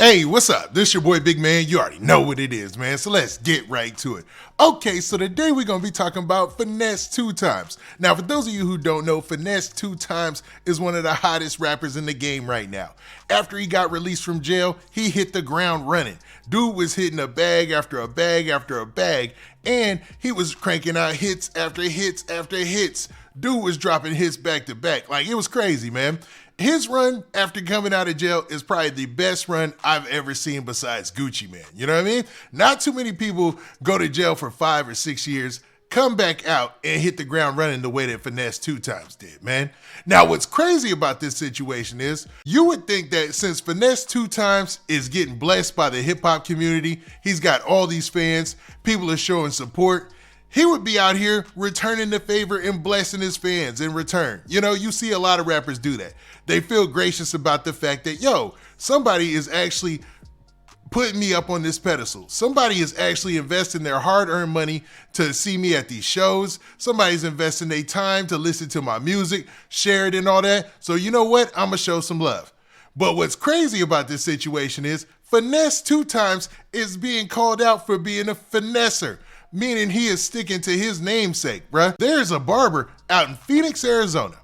Hey, what's up? This your boy Big Man. You already know what it is, man. So let's get right to it. Okay, so today we're going to be talking about Finesse2tymes. Now, for those of you who don't know, Finesse2tymes is one of the hottest rappers in the game right now. After he got released from jail, he hit the ground running. Dude was hitting a bag after a bag after a bag, and he was cranking out hits after hits after hits. Dude was dropping hits back to back. Like, it was crazy, man. His run after coming out of jail is probably the best run I've ever seen besides Gucci Mane. You know what I mean? Not too many people go to jail for 5 or 6 years, come back out and hit the ground running the way that Finesse2tymes did, man. Now, what's crazy about this situation is you would think that since Finesse2tymes is getting blessed by the hip hop community, he's got all these fans, people are showing support, he would be out here returning the favor and blessing his fans in return. You know, you see a lot of rappers do that. They feel gracious about the fact that, yo, somebody is actually putting me up on this pedestal. Somebody is actually investing their hard-earned money to see me at these shows. Somebody's investing their time to listen to my music, share it and all that. So you know what? I'm gonna show some love. But what's crazy about this situation is Finesse2tymes is being called out for being a finesser, meaning he is sticking to his namesake, bruh. There's a barber out in Phoenix, Arizona,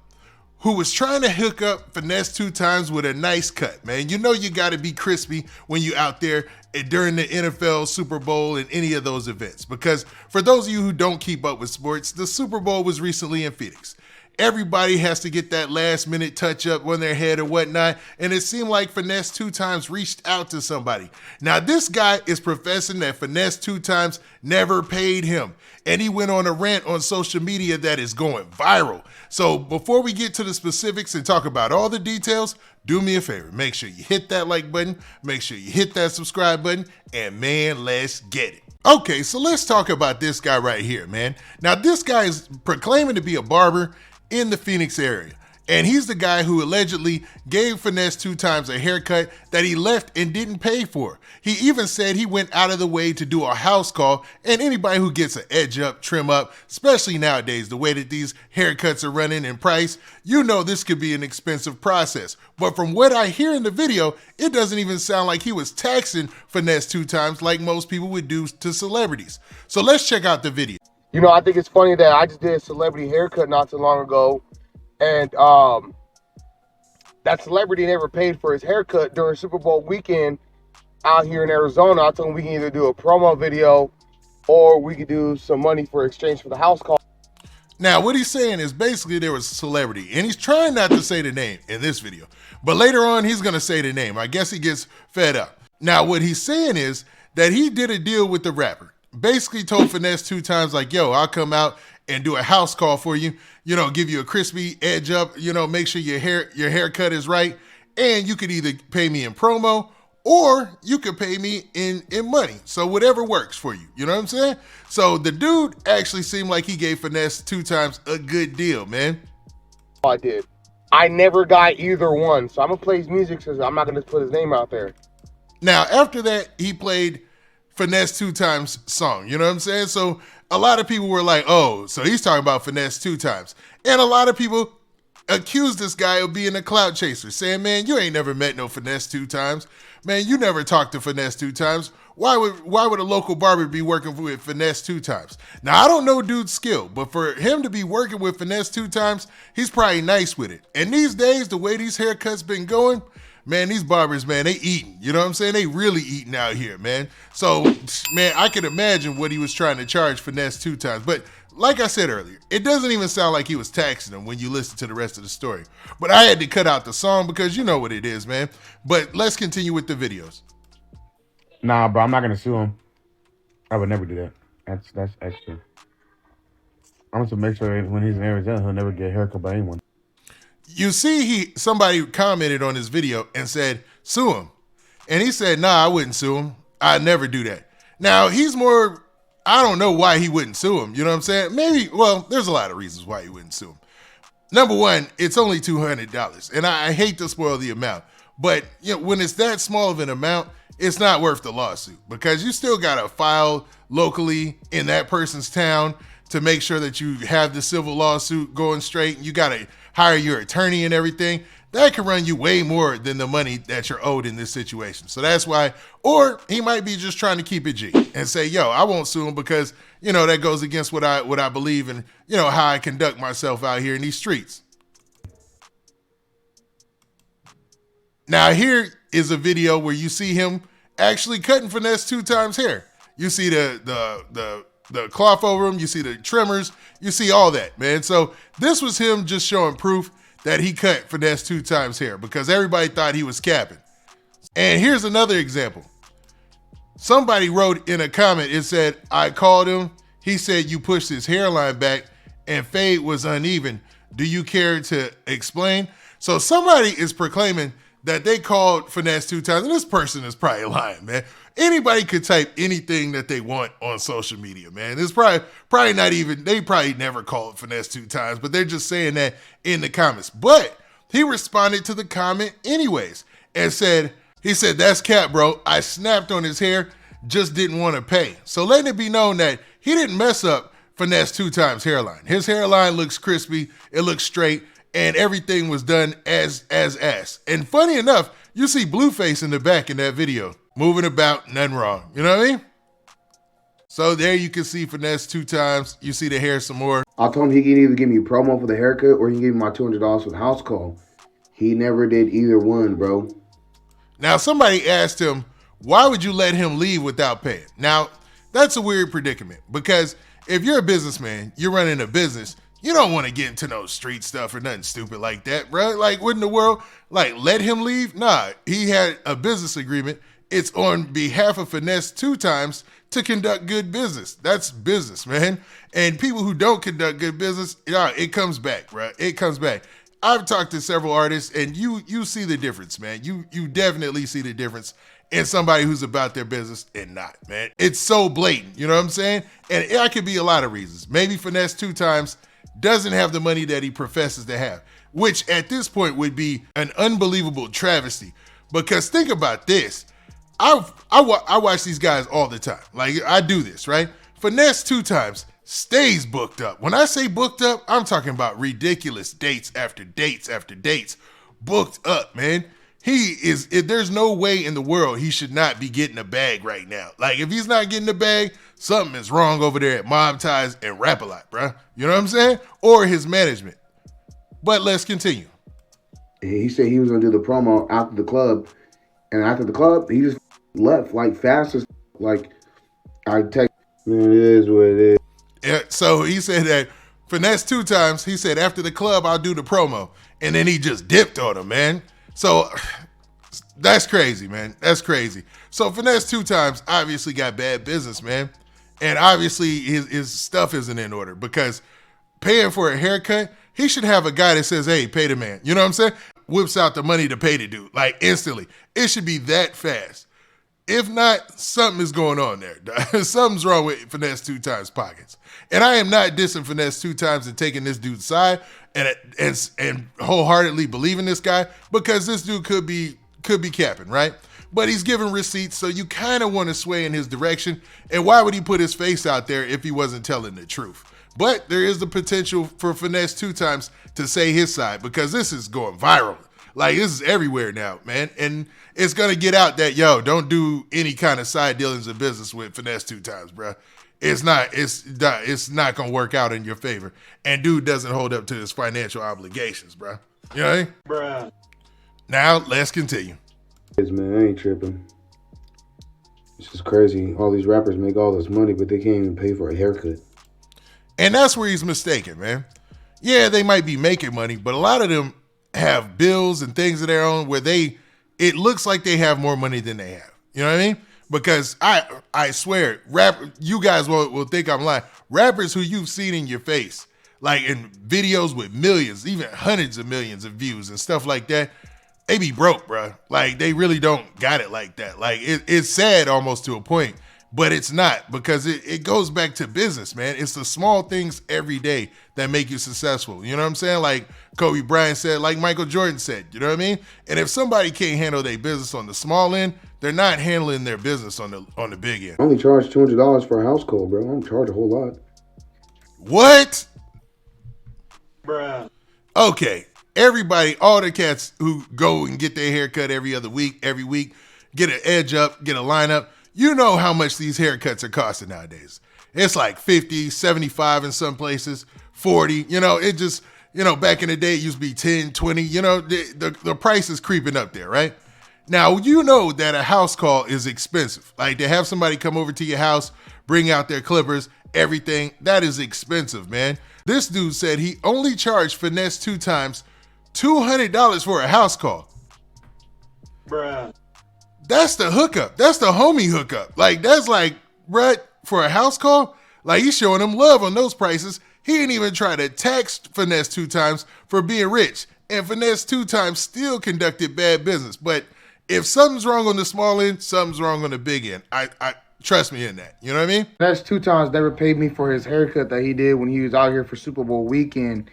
who was trying to hook up Finesse2tymes with a nice cut, man. You know you gotta be crispy when you out there during the NFL, Super Bowl, and any of those events. Because for those of you who don't keep up with sports, the Super Bowl was recently in Phoenix. Everybody has to get that last minute touch up on their head or whatnot, and it seemed like Finesse2tymes reached out to somebody. Now this guy is professing that Finesse2tymes never paid him, and he went on a rant on social media that is going viral. So before we get to the specifics and talk about all the details, do me a favor, make sure you hit that like button, make sure you hit that subscribe button, and man, let's get it. Okay, so let's talk about this guy right here, man. Now this guy is proclaiming to be a barber in the Phoenix area. And he's the guy who allegedly gave Finesse2tymes a haircut that he left and didn't pay for. He even said he went out of the way to do a house call, and anybody who gets an edge up, trim up, especially nowadays, the way that these haircuts are running in price, you know this could be an expensive process. But from what I hear in the video, it doesn't even sound like he was taxing Finesse2tymes like most people would do to celebrities. So let's check out the video. You know, I think it's funny that I just did a celebrity haircut not too long ago, and that celebrity never paid for his haircut during Super Bowl weekend out here in Arizona. I told him we can either do a promo video or we could do some money for exchange for the house call. Now, what he's saying is basically there was a celebrity, and he's trying not to say the name in this video, but later on he's going to say the name. I guess he gets fed up. Now, what he's saying is that he did a deal with the rapper. Basically told Finesse2tymes like, yo, I'll come out and do a house call for you, you know, give you a crispy edge up, you know, make sure your haircut is right. And you could either pay me in promo or you could pay me in money. So whatever works for you. You know what I'm saying? So the dude actually seemed like he gave Finesse2tymes a good deal, man. I did. I never got either one. So I'm going to play his music because I'm not going to put his name out there. Now, after that, he played Finesse2tymes song, you know what I'm saying? So a lot of people were like, oh, so he's talking about Finesse2tymes. And a lot of people accused this guy of being a clout chaser, saying, man, you ain't never met no Finesse2tymes. Man, you never talked to Finesse2tymes. Why would a local barber be working with Finesse2tymes? Now, I don't know dude's skill, but for him to be working with Finesse2tymes, he's probably nice with it. And these days, the way these haircuts been going, man, these barbers, man, they eating. You know what I'm saying? They really eating out here, man. So, man, I can imagine what he was trying to charge Finesse2tymes. But like I said earlier, it doesn't even sound like he was taxing them when you listen to the rest of the story. But I had to cut out the song because you know what it is, man. But let's continue with the videos. Nah, bro, I'm not gonna sue him. I would never do that. That's extra. I'm gonna make sure when he's in Arizona, he'll never get a haircut by anyone. You see, somebody commented on his video and said, sue him. And he said, nah, I wouldn't sue him. I'd never do that. Now, he's more, I don't know why he wouldn't sue him. You know what I'm saying? Maybe, well, there's a lot of reasons why he wouldn't sue him. Number one, it's only $200. And I hate to spoil the amount. But you know, when it's that small of an amount, it's not worth the lawsuit because you still got to file locally in that person's town to make sure that you have the civil lawsuit going straight. You got to hire your attorney and everything. that can run you way more than the money that you're owed in this situation. So that's why, or he might be just trying to keep it G and say, yo, I won't sue him because, you know, that goes against what I believe in, you know, how I conduct myself out here in these streets. Now here is a video where you see him actually cutting Finesse2tymes hair. You see the cloth over him, you see the trimmers, you see all that, man. So this was him just showing proof that he cut Finesse2tymes hair because everybody thought he was capping. And here's another example. Somebody wrote in a comment, it said, I called him, he said you pushed his hairline back and fade was uneven. Do you care to explain? So somebody is proclaiming that they called Finesse2tymes, and this person is probably lying, man. Anybody could type anything that they want on social media, man. It's probably not even, they probably never called Finesse2tymes, but they're just saying that in the comments. But he responded to the comment anyways and said, he said, that's cap, bro. I snapped on his hair, just didn't want to pay. So letting it be known that he didn't mess up Finesse2tymes hairline. His hairline looks crispy, it looks straight, and everything was done as. And funny enough, you see Blueface in the back in that video, moving about, nothing wrong. You know what I mean? So there you can see Finesse2tymes. You see the hair some more. I told him he can either give me a promo for the haircut or he can give me my $200 for the house call. He never did either one, bro. Now, somebody asked him, why would you let him leave without paying? Now, that's a weird predicament because if you're a businessman, you're running a business, you don't want to get into no street stuff or nothing stupid like that, bro. Like, what in the world? Like, let him leave? Nah, he had a business agreement. It's on behalf of Finesse2tymes to conduct good business. That's business, man. And people who don't conduct good business, yeah, it comes back, bro. It comes back. I've talked to several artists, and you see the difference, man. You definitely see the difference in somebody who's about their business and not, man. It's so blatant, you know what I'm saying? And it could be a lot of reasons. Maybe Finesse2tymes doesn't have the money that he professes to have, which at this point would be an unbelievable travesty. Because think about this. I watch these guys all the time. Like, I do this, right? Finesse2tymes stays booked up. When I say booked up, I'm talking about ridiculous dates after dates after dates. Booked up, man. There's no way in the world he should not be getting a bag right now. Like, if he's not getting a bag, something is wrong over there at Mob Ties and Rap A Lot, bro. You know what I'm saying? Or his management. But let's continue. He said he was going to do the promo after the club. And after the club, he just left like fast as like I text. Man, it is what it is. Yeah, so he said that Finesse2tymes, he said after the club, I'll do the promo. And then he just dipped on him, man. So that's crazy, man. That's crazy. So Finesse2tymes obviously got bad business, man. And obviously his stuff isn't in order because paying for a haircut, he should have a guy that says, hey, pay the man. You know what I'm saying? Whips out the money to pay the dude, like instantly. It should be that fast. If not, something is going on there. Something's wrong with Finesse2tymes pockets. And I am not dissing Finesse2tymes and taking this dude's side and wholeheartedly believing this guy because this dude could be capping, right? But he's giving receipts, so you kind of want to sway in his direction. And why would he put his face out there if he wasn't telling the truth? But there is the potential for Finesse2tymes to say his side because this is going viral. Like, this is everywhere now, man. And it's going to get out that, yo, don't do any kind of side dealings of business with Finesse2tymes, bro. It's not going to work out in your favor. And dude doesn't hold up to his financial obligations, bro. You know what I mean? Bruh. Now, let's continue. Man, I ain't tripping. It's just crazy. All these rappers make all this money, but they can't even pay for a haircut. And that's where he's mistaken, man. Yeah, they might be making money, but a lot of them have bills and things of their own where it looks like they have more money than they have. You know what I mean? Because I swear, you guys will think I'm lying. Rappers who you've seen in your face, like in videos with millions, even hundreds of millions of views and stuff like that, they be broke, bro. Like, they really don't got it like that. Like, it's sad almost to a point, but it's not because it goes back to business, man. It's the small things every day that make you successful. You know what I'm saying? Like Kobe Bryant said, like Michael Jordan said, you know what I mean? And if somebody can't handle their business on the small end, they're not handling their business on the big end. I only charge $200 for a house call, bro. I don't charge a whole lot. What? Bruh. Okay. everybody, all the cats who go and get their hair cut every week, get an edge up, get a lineup, you know how much these haircuts are costing nowadays. It's like 50, 75 in some places, 40, it just, back in the day, it used to be 10, 20, the price is creeping up there, right? Now, you know that a house call is expensive. Like to have somebody come over to your house, bring out their clippers, everything, that is expensive, man. This dude said he only charged Finesse2tymes $200 for a house call. Bruh. That's the hookup. That's the homie hookup. Like, that's like, bruh, for a house call? Like, he's showing him love on those prices. He didn't even try to tax Finesse2tymes for being rich. And Finesse2tymes still conducted bad business. But if something's wrong on the small end, something's wrong on the big end. I trust me in that. You know what I mean? Finesse2tymes never paid me for his haircut that he did when he was out here for Super Bowl weekend.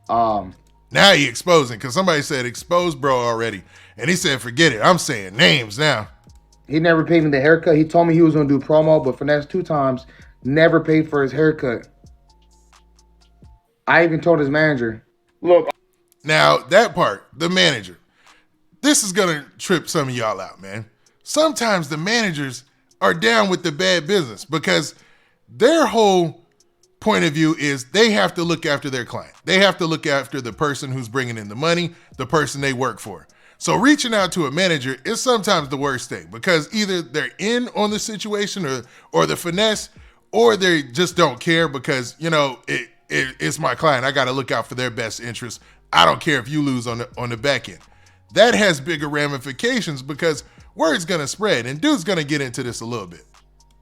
Now he exposing, because somebody said expose bro already. And he said, forget it. I'm saying names now. He never paid me the haircut. He told me he was going to do promo, but Finesse2tymes never paid for his haircut. I even told his manager, look. Now, that part, the manager, this is going to trip some of y'all out, man. Sometimes the managers are down with the bad business because their whole point of view is they have to look after their client. They have to look after the person who's bringing in the money, the person they work for. So reaching out to a manager is sometimes the worst thing because either they're in on the situation or the finesse, or they just don't care because, it's my client. I got to look out for their best interest. I don't care if you lose on the back end. That has bigger ramifications because word's going to spread, and dude's going to get into this a little bit.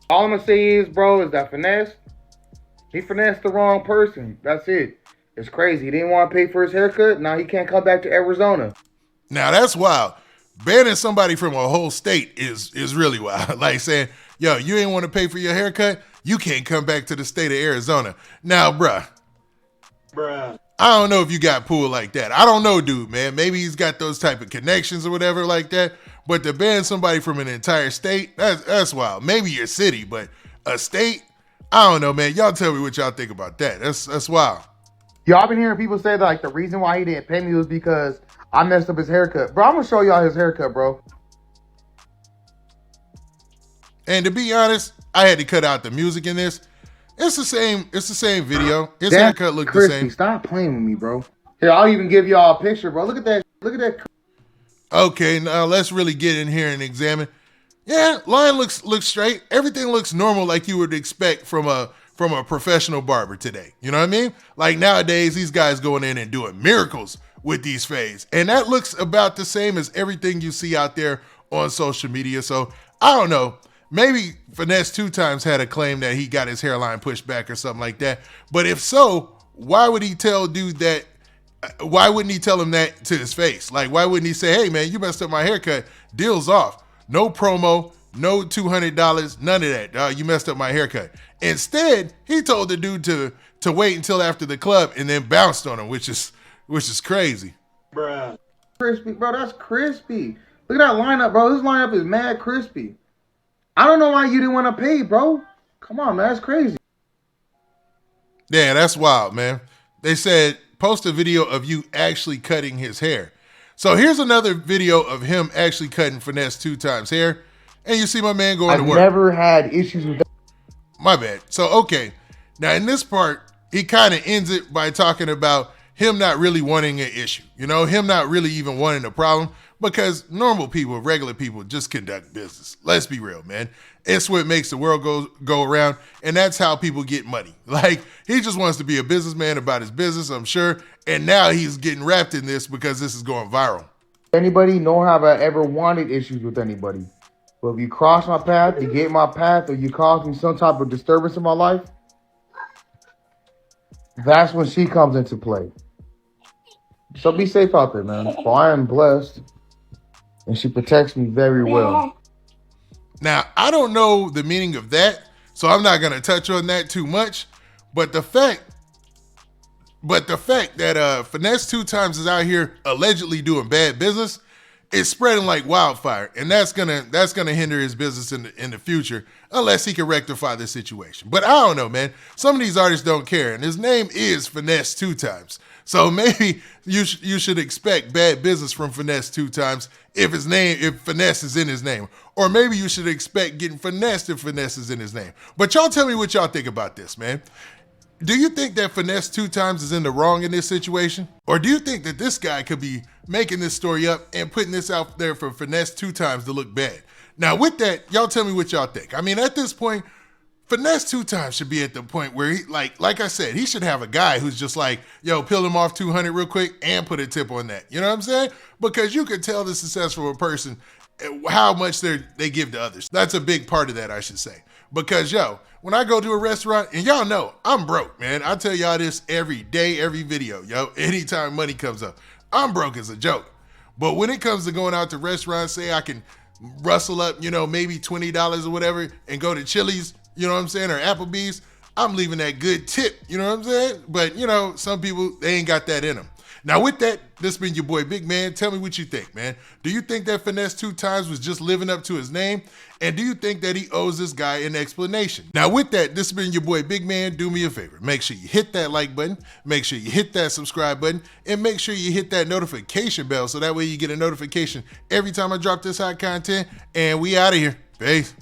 All I'm going to say is, bro, is that Finesse, he finessed the wrong person. That's it. It's crazy. He didn't want to pay for his haircut. Now he can't come back to Arizona. Now that's wild. Banning somebody from a whole state is really wild. Like saying, yo, you ain't want to pay for your haircut, you can't come back to the state of Arizona. Now, bruh, I don't know if you got pulled like that. I don't know, dude, man. Maybe he's got those type of connections or whatever like that. But to ban somebody from an entire state, that's wild. Maybe your city, but a state, I don't know, man. Y'all tell me what y'all think about that. That's wild. Y'all been hearing people say that, like, the reason why he didn't pay me was because I messed up his haircut. Bro, I'm going to show y'all his haircut, bro. And to be honest, I had to cut out the music in this. It's the same video. His haircut looked the same. Stop playing with me, bro. Here, I'll even give y'all a picture, bro. Look at that. Look at that. Okay, now let's really get in here and examine. Yeah, line looks straight. Everything looks normal like you would expect from a professional barber today. You know what I mean? Like nowadays, these guys going in and doing miracles with these fades. And that looks about the same as everything you see out there on social media. So I don't know. Maybe Finesse2tymes had a claim that he got his hairline pushed back or something like that. But if so, why would he tell dude that? Why wouldn't he tell him that to his face? Like, why wouldn't he say, hey, man, you messed up my haircut. Deal's off. No promo, no $200, none of that. You messed up my haircut. Instead, he told the dude to wait until after the club and then bounced on him, which is crazy. Bruh. Crispy, bro. That's crispy. Look at that lineup, bro. This lineup is mad crispy. I don't know why you didn't want to pay, bro. Come on, man. That's crazy. Yeah, that's wild, man. They said, post a video of you actually cutting his hair. So here's another video of him actually cutting Finesse2tymes hair. And you see my man going to work. I've never had issues with that. My bad. So, okay. Now, in this part, he kind of ends it by talking about him not really wanting an issue. Him not really even wanting a problem. Because normal people, regular people, just conduct business. Let's be real, man. It's what makes the world go around, and that's how people get money. Like, he just wants to be a businessman about his business, I'm sure, and now he's getting wrapped in this because this is going viral. Anybody, nor have I ever wanted issues with anybody. But if you cross my path, you get my path, or you cause me some type of disturbance in my life, that's when she comes into play. So be safe out there, man. For I am blessed. And she protects me very well. Now, I don't know the meaning of that, so I'm not going to touch on that too much. But the fact that Finesse2tymes is out here allegedly doing bad business is spreading like wildfire, and that's gonna hinder his business in the future unless he can rectify the situation. But I don't know, man. Some of these artists don't care, and his name is Finesse2tymes. So maybe you should expect bad business from Finesse2tymes if finesse is in his name. Or maybe you should expect getting finessed if finesse is in his name. But y'all tell me what y'all think about this, man. Do you think that Finesse2tymes is in the wrong in this situation? Or do you think that this guy could be making this story up and putting this out there for Finesse2tymes to look bad? Now with that, y'all tell me what y'all think. I mean, at this point, Finesse2tymes should be at the point where he, like I said, he should have a guy who's just like, yo, peel him off 200 real quick and put a tip on that. You know what I'm saying? Because you could tell the success from a person how much they give to others. That's a big part of that, I should say. Because, yo, when I go to a restaurant, and y'all know, I'm broke, man. I tell y'all this every day, every video, yo. Anytime money comes up, I'm broke as a joke. But when it comes to going out to restaurants, say I can rustle up, maybe $20 or whatever and go to Chili's, you know what I'm saying, or Applebee's, I'm leaving that good tip, you know what I'm saying? But, some people, they ain't got that in them. Now, with that, this been your boy, Big Man. Tell me what you think, man. Do you think that Finesse2tymes was just living up to his name? And do you think that he owes this guy an explanation? Now, with that, this been your boy, Big Man. Do me a favor. Make sure you hit that like button. Make sure you hit that subscribe button. And make sure you hit that notification bell so that way you get a notification every time I drop this hot content. And we out of here. Peace.